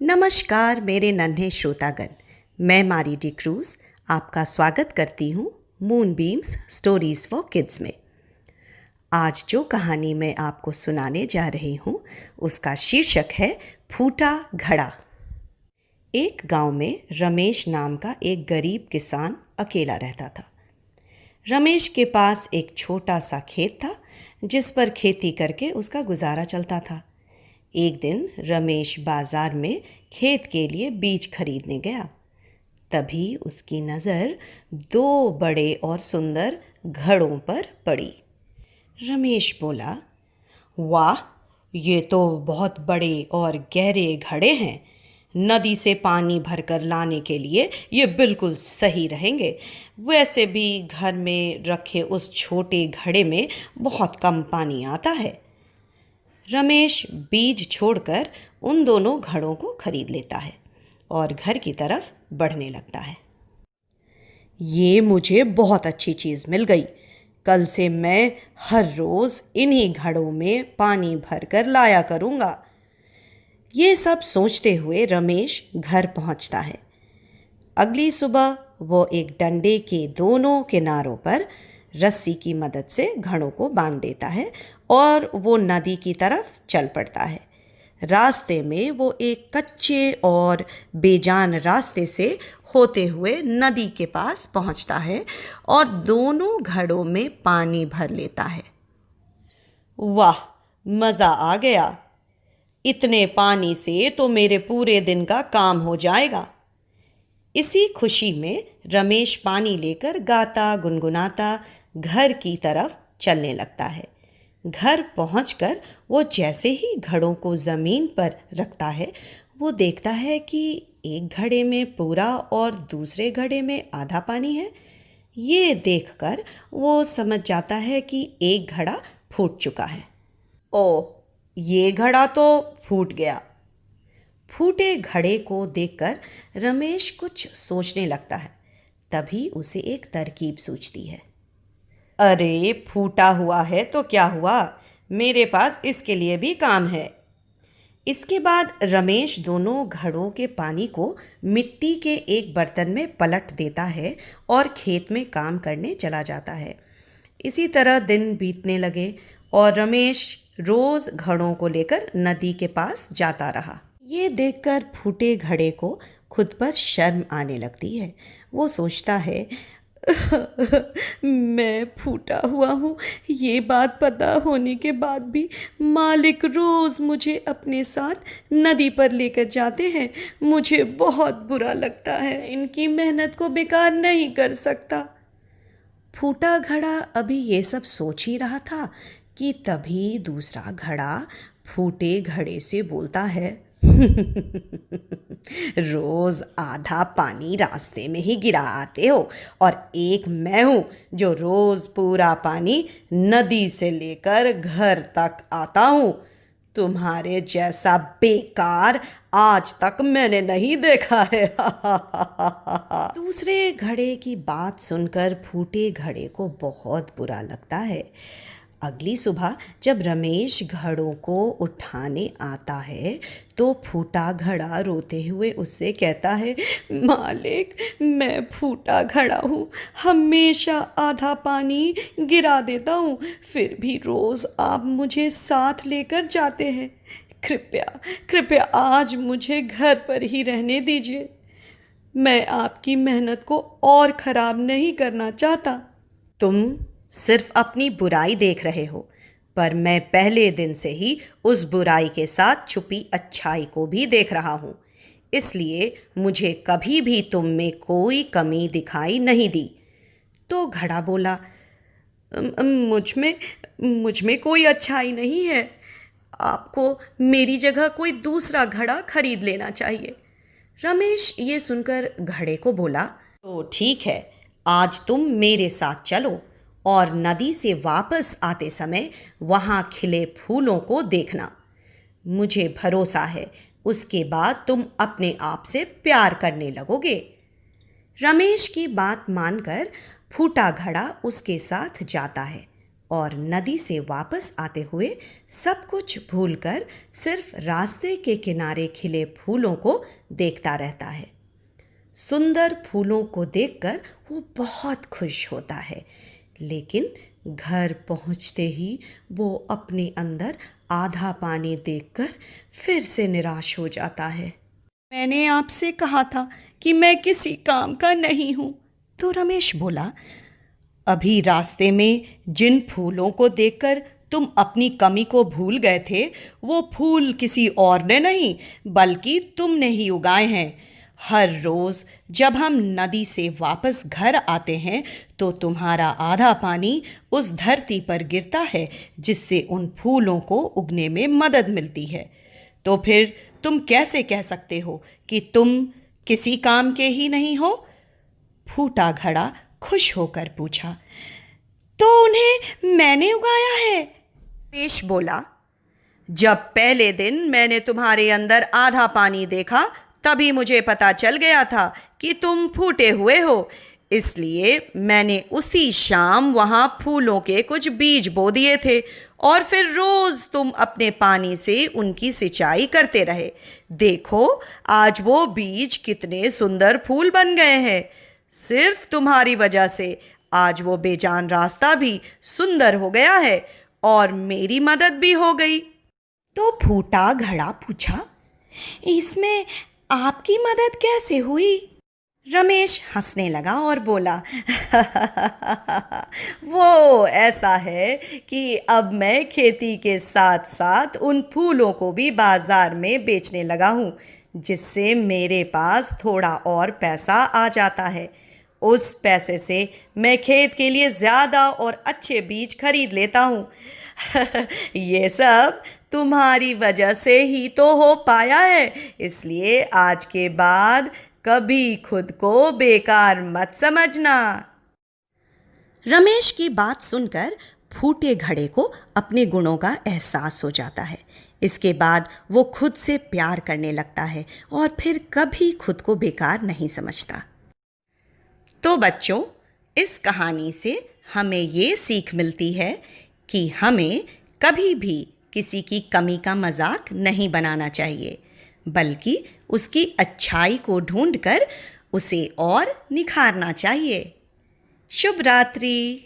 नमस्कार मेरे नन्हे श्रोतागण। मैं मारी डी क्रूज आपका स्वागत करती हूँ मूनबीम्स स्टोरीज फॉर किड्स में। आज जो कहानी मैं आपको सुनाने जा रही हूँ उसका शीर्षक है फूटा घड़ा। एक गांव में रमेश नाम का एक गरीब किसान अकेला रहता था। रमेश के पास एक छोटा सा खेत था जिस पर खेती करके उसका गुजारा चलता था। एक दिन रमेश बाजार में खेत के लिए बीज खरीदने गया। तभी उसकी नज़र दो बड़े और सुंदर घड़ों पर पड़ी। रमेश बोला, वाह, ये तो बहुत बड़े और गहरे घड़े हैं। नदी से पानी भरकर लाने के लिए ये बिल्कुल सही रहेंगे। वैसे भी घर में रखे उस छोटे घड़े में बहुत कम पानी आता है। रमेश बीज छोड़कर उन दोनों घड़ों को खरीद लेता है और घर की तरफ बढ़ने लगता है। ये मुझे बहुत अच्छी चीज़ मिल गई। कल से मैं हर रोज़ इन्हीं घड़ों में पानी भरकर लाया करूँगा। ये सब सोचते हुए रमेश घर पहुँचता है। अगली सुबह वो एक डंडे के दोनों किनारों पर रस्सी की मदद से घड़ों को बांध देता है और वो नदी की तरफ चल पड़ता है। रास्ते में वो एक कच्चे और बेजान रास्ते से होते हुए नदी के पास पहुंचता है और दोनों घड़ों में पानी भर लेता है। वाह, मज़ा आ गया। इतने पानी से तो मेरे पूरे दिन का काम हो जाएगा। इसी खुशी में रमेश पानी लेकर गाता गुनगुनाता घर की तरफ चलने लगता है। घर पहुंचकर वो जैसे ही घड़ों को ज़मीन पर रखता है, वो देखता है कि एक घड़े में पूरा और दूसरे घड़े में आधा पानी है। ये देखकर वो समझ जाता है कि एक घड़ा फूट चुका है। ओह, ये घड़ा तो फूट गया। फूटे घड़े को देखकर रमेश कुछ सोचने लगता है। तभी उसे एक तरकीब सूझती है। अरे, फूटा हुआ है तो क्या हुआ, मेरे पास इसके लिए भी काम है। इसके बाद रमेश दोनों घड़ों के पानी को मिट्टी के एक बर्तन में पलट देता है और खेत में काम करने चला जाता है। इसी तरह दिन बीतने लगे और रमेश रोज़ घड़ों को लेकर नदी के पास जाता रहा। ये देखकर फूटे घड़े को खुद पर शर्म आने लगती है। वो सोचता है, मैं फूटा हुआ हूँ। ये बात पता होने के बाद भी मालिक रोज़ मुझे अपने साथ नदी पर लेकर जाते हैं। मुझे बहुत बुरा लगता है। इनकी मेहनत को बेकार नहीं कर सकता। फूटा घड़ा अभी ये सब सोच ही रहा था कि तभी दूसरा घड़ा फूटे घड़े से बोलता है, रोज आधा पानी रास्ते में ही गिरा आते हो और एक मैं हूँ जो रोज पूरा पानी नदी से लेकर घर तक आता हूँ। तुम्हारे जैसा बेकार आज तक मैंने नहीं देखा है। दूसरे घड़े की बात सुनकर फूटे घड़े को बहुत बुरा लगता है। अगली सुबह जब रमेश घड़ों को उठाने आता है तो फूटा घड़ा रोते हुए उससे कहता है, मालिक, मैं फूटा घड़ा हूँ। हमेशा आधा पानी गिरा देता हूँ, फिर भी रोज़ आप मुझे साथ लेकर जाते हैं। कृपया कृपया आज मुझे घर पर ही रहने दीजिए। मैं आपकी मेहनत को और ख़राब नहीं करना चाहता। तुम सिर्फ अपनी बुराई देख रहे हो, पर मैं पहले दिन से ही उस बुराई के साथ छुपी अच्छाई को भी देख रहा हूँ। इसलिए मुझे कभी भी तुम में कोई कमी दिखाई नहीं दी। तो घड़ा बोला, मुझ में कोई अच्छाई नहीं है। आपको मेरी जगह कोई दूसरा घड़ा खरीद लेना चाहिए। रमेश ये सुनकर घड़े को बोला, तो ठीक है, आज तुम मेरे साथ चलो और नदी से वापस आते समय वहाँ खिले फूलों को देखना। मुझे भरोसा है उसके बाद तुम अपने आप से प्यार करने लगोगे। रमेश की बात मानकर फूटा घड़ा उसके साथ जाता है और नदी से वापस आते हुए सब कुछ भूलकर सिर्फ रास्ते के किनारे खिले फूलों को देखता रहता है। सुंदर फूलों को देखकर वो बहुत खुश होता है, लेकिन घर पहुंचते ही वो अपने अंदर आधा पानी देखकर फिर से निराश हो जाता है। मैंने आपसे कहा था कि मैं किसी काम का नहीं हूँ, तो रमेश बोला। अभी रास्ते में जिन फूलों को देखकर तुम अपनी कमी को भूल गए थे, वो फूल किसी और ने नहीं बल्कि तुमने ही उगाए हैं। हर रोज़ जब हम नदी से वापस घर आते हैं तो तुम्हारा आधा पानी उस धरती पर गिरता है, जिससे उन फूलों को उगने में मदद मिलती है। तो फिर तुम कैसे कह सकते हो कि तुम किसी काम के ही नहीं हो? फूटा घड़ा खुश होकर पूछा। तो उन्हें मैंने उगाया है, रमेश बोला। जब पहले दिन मैंने तुम्हारे अंदर आधा पानी देखा, तभी मुझे पता चल गया था कि तुम फूटे हुए हो। इसलिए मैंने उसी शाम वहाँ फूलों के कुछ बीज बो दिए थे और फिर रोज़ तुम अपने पानी से उनकी सिंचाई करते रहे। देखो, आज वो बीज कितने सुंदर फूल बन गए हैं। सिर्फ तुम्हारी वजह से आज वो बेजान रास्ता भी सुंदर हो गया है और मेरी मदद भी हो गई। तो फूटा घड़ा पूछा, इसमें आपकी मदद कैसे हुई? रमेश हंसने लगा और बोला, वो ऐसा है कि अब मैं खेती के साथ साथ उन फूलों को भी बाजार में बेचने लगा हूँ, जिससे मेरे पास थोड़ा और पैसा आ जाता है। उस पैसे से मैं खेत के लिए ज़्यादा और अच्छे बीज खरीद लेता हूँ। ये सब तुम्हारी वजह से ही तो हो पाया है, इसलिए आज के बाद कभी खुद को बेकार मत समझना। रमेश की बात सुनकर फूटे घड़े को अपने गुणों का एहसास हो जाता है। इसके बाद वो खुद से प्यार करने लगता है और फिर कभी खुद को बेकार नहीं समझता। तो बच्चों, इस कहानी से हमें ये सीख मिलती है कि हमें कभी भी किसी की कमी का मजाक नहीं बनाना चाहिए, बल्कि उसकी अच्छाई को ढूंढकर उसे और निखारना चाहिए। शुभ रात्रि।